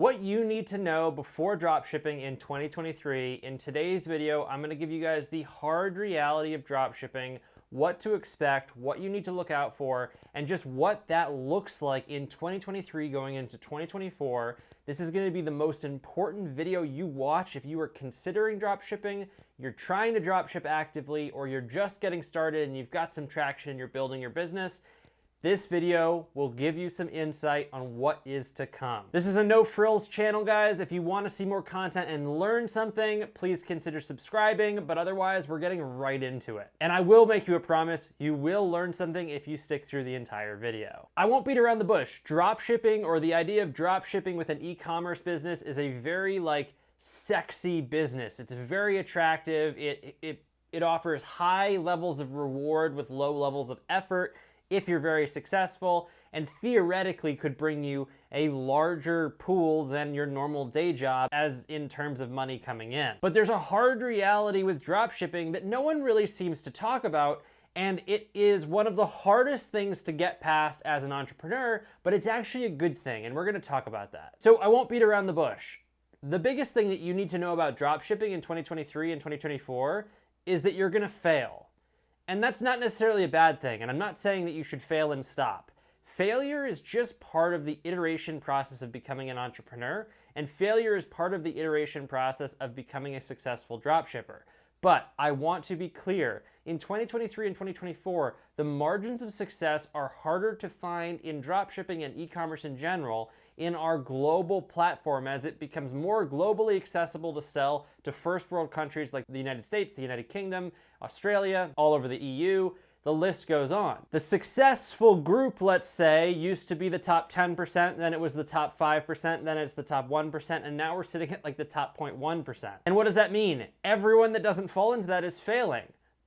What you need to know before dropshipping in 2023. In today's video, I'm going to give you guys the hard reality of dropshipping, what to expect, what you need to look out for, and just what that looks like in 2023 going into 2024. This is going to be the most important video you watch if you are considering dropshipping, you're trying to dropship actively, or you're just getting started and you've got some traction, you're building your business. This video will give you some insight on what is to come. This is a no frills channel, guys. If you want to see more content and learn something, please consider subscribing, but otherwise we're getting right into it. And I will make you a promise, you will learn something if you stick through the entire video. I won't beat around the bush. Dropshipping, or the idea of dropshipping with an e-commerce business, is a very sexy business. It's very attractive. It offers high levels of reward with low levels of effort if you're very successful, and theoretically could bring you a larger pool than your normal day job as in terms of money coming in. But there's a hard reality with dropshipping that no one really seems to talk about, and it is one of the hardest things to get past as an entrepreneur, but it's actually a good thing, and we're gonna talk about that. So I won't beat around the bush. The biggest thing that you need to know about dropshipping in 2023 and 2024 is that you're gonna fail. And that's not necessarily a bad thing, and I'm not saying that you should fail and stop. Failure is just part of the iteration process of becoming an entrepreneur, and failure is part of the iteration process of becoming a successful dropshipper. But I want to be clear, in 2023 and 2024, the margins of success are harder to find in dropshipping and e-commerce in general in our global platform as it becomes more globally accessible to sell to first world countries like the United States, the United Kingdom, Australia, all over the EU. The list goes on. The successful group, let's say, used to be the top 10%, then it was the top 5%, then it's the top 1%, and now we're sitting at the top 0.1%. And what does that mean? Everyone that doesn't fall into that is failing.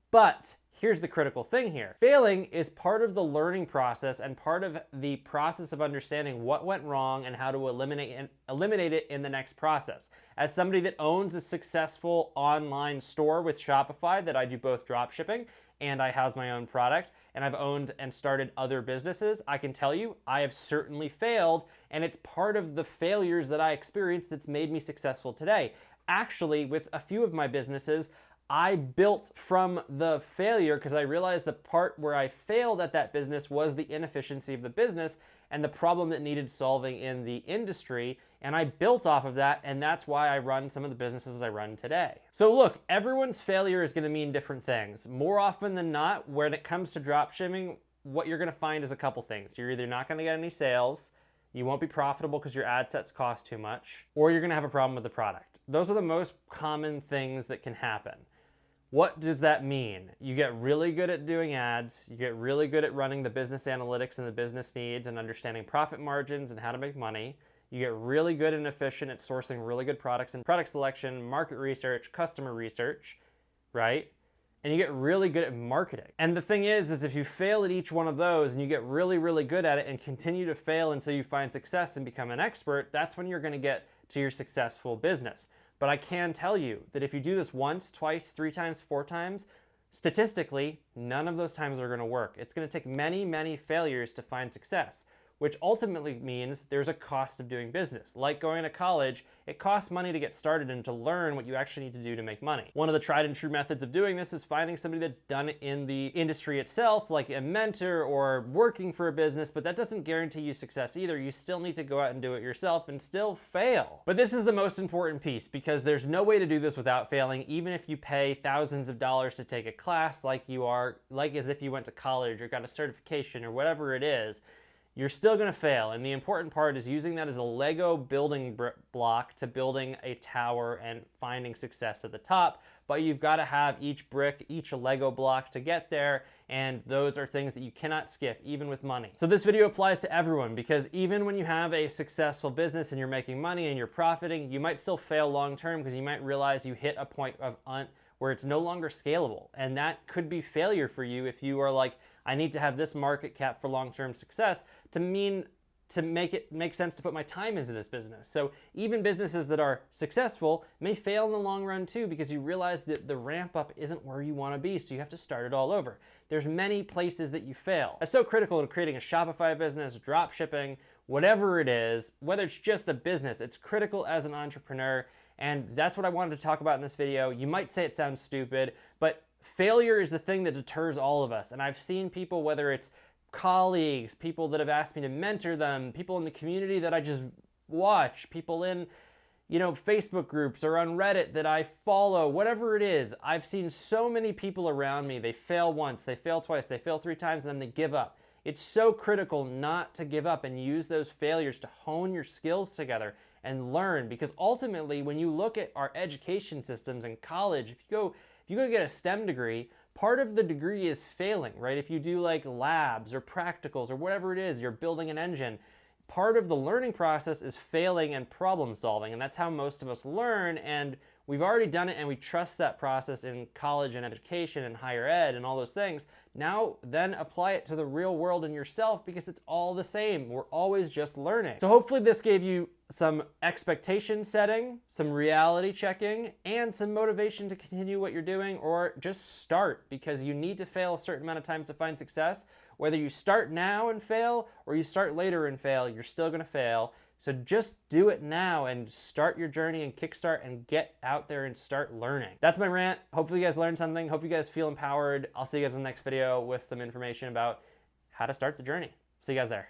But here's the critical thing here. Failing is part of the learning process and part of the process of understanding what went wrong and how to eliminate it in the next process. As somebody that owns a successful online store with Shopify, that I do both dropshipping and I house my own product, and I've owned and started other businesses, I can tell you I have certainly failed, and it's part of the failures that I experienced that's made me successful today. Actually, with a few of my businesses, I built from the failure because I realized the part where I failed at that business was the inefficiency of the business and the problem that needed solving in the industry. And I built off of that, and that's why I run some of the businesses I run today. So look, everyone's failure is going to mean different things. More often than not, when it comes to dropshipping, what you're going to find is a couple things. You're either not going to get any sales, you won't be profitable because your ad sets cost too much, or you're going to have a problem with the product. Those are the most common things that can happen. What does that mean? You get really good at doing ads, you get really good at running the business analytics and the business needs and understanding profit margins and how to make money. You get really good and efficient at sourcing really good products and product selection, market research, customer research, right? And you get really good at marketing. And the thing is if you fail at each one of those and you get really, really good at it and continue to fail until you find success and become an expert, that's when you're gonna get to your successful business. But I can tell you that if you do this once, twice, 3 times, 4 times, statistically, none of those times are gonna work. It's gonna take many, many failures to find success, which ultimately means there's a cost of doing business. Like going to college, it costs money to get started and to learn what you actually need to do to make money. One of the tried and true methods of doing this is finding somebody that's done it in the industry itself, like a mentor or working for a business, but that doesn't guarantee you success either. You still need to go out and do it yourself and still fail. But this is the most important piece because there's no way to do this without failing, even if you pay thousands of dollars to take a class like as if you went to college or got a certification or whatever it is. You're still going to fail, and the important part is using that as a Lego building block to building a tower and finding success at the top. But you've got to have each brick, each Lego block to get there, and those are things that you cannot skip, even with money. So this video applies to everyone because even when you have a successful business and you're making money and you're profiting, you might still fail long term because you might realize you hit a point of where it's no longer scalable, and that could be failure for you if you are like, I need to have this market cap for long-term success to make it make sense to put my time into this business. So even businesses that are successful may fail in the long run too because you realize that the ramp up isn't where you want to be, so you have to start it all over. There's many places that you fail. It's so critical to creating a Shopify business, drop shipping, whatever it is, whether it's just a business, it's critical as an entrepreneur. And that's what I wanted to talk about in this video. You might say it sounds stupid, but failure is the thing that deters all of us. And I've seen people, whether it's colleagues, people that have asked me to mentor them, people in the community that I just watch, people in, Facebook groups or on Reddit that I follow, whatever it is. I've seen so many people around me, they fail once, they fail twice, they fail 3 times, and then they give up. It's so critical not to give up and use those failures to hone your skills together and learn, because ultimately when you look at our education systems in college, if you go get a STEM degree, part of the degree is failing, right? If you do like labs or practicals or whatever it is, you're building an engine, part of the learning process is failing and problem solving, and that's how most of us learn. And we've already done it, and we trust that process in college and education and higher ed and all those things. Now then apply it to the real world and yourself, because it's all the same. We're always just learning. So hopefully this gave you some expectation setting, some reality checking, and some motivation to continue what you're doing, or just start, because you need to fail a certain amount of times to find success. Whether you start now and fail or you start later and fail, you're still gonna fail. So just do it now and start your journey and kickstart and get out there and start learning. That's my rant. Hopefully you guys learned something. Hope you guys feel empowered. I'll see you guys in the next video with some information about how to start the journey. See you guys there.